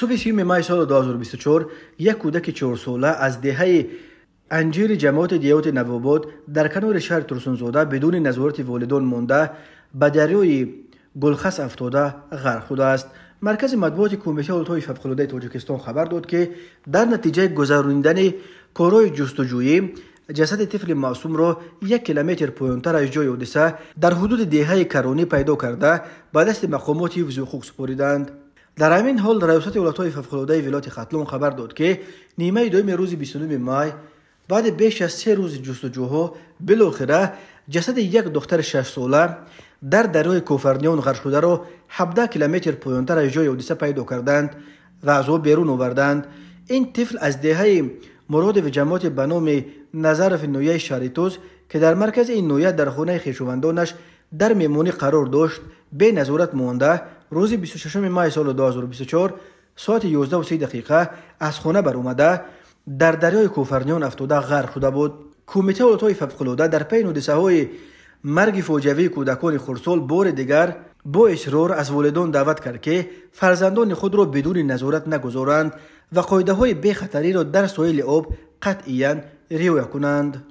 صبح 3 مای سال 2024 یک کودک 4 ساله از دهه انجیر جماعت دیوت نوآباد در کنار شهر ترسونزاده بدون نظارت والدان مانده به دریای گلخس افتاده غرق شده است. مرکز مطبوعات کمیته حالتهای فوق‌العاده تاجیکستان خبر داد که در نتیجه گذراندن کارهای جستجویی جسد طفل معصوم را 1 کیلومتر پایین‌تر از جای حادثه در حدود دهه کرانی پیدا کرده به دست مقامات حفظ حقوق سپردند. در همین حال ریاست ایالت‌های فوق‌العاده ولایت ختلون خبر داد که نیمه دوم روز 29 مای بعد بیش از 3 روز جستجوها بالاخره جسد یک دختر 6 ساله در دریای کوفرنیان غرق شده را 17 کیلومتر پایین‌تر از جای حادثه پیدا کردند و از آب بیرون آوردند. این طفل از دهه مراد و جماعت به نام نظرف نویه شریتوز که در مرکز این نویه در خانه خویشاوندانش در میمونی قرار داشت به نظارت مانده روز 26 مای سال 2024 ساعت 11:30 از خانه برآمده در دریای کوفرنیان افتاده غرق شده بود. کمیته حالتهای فوق‌العاده در پی حادثه‌های مرگ فاجعه‌ای کودکان خردسال بار دیگر با اصرار از والدان دعوت کرد که فرزندان خود را بدون نظارت نگذارند و قاعده‌های بی خطری را در ساحل آب قطعاً رعایت کنند.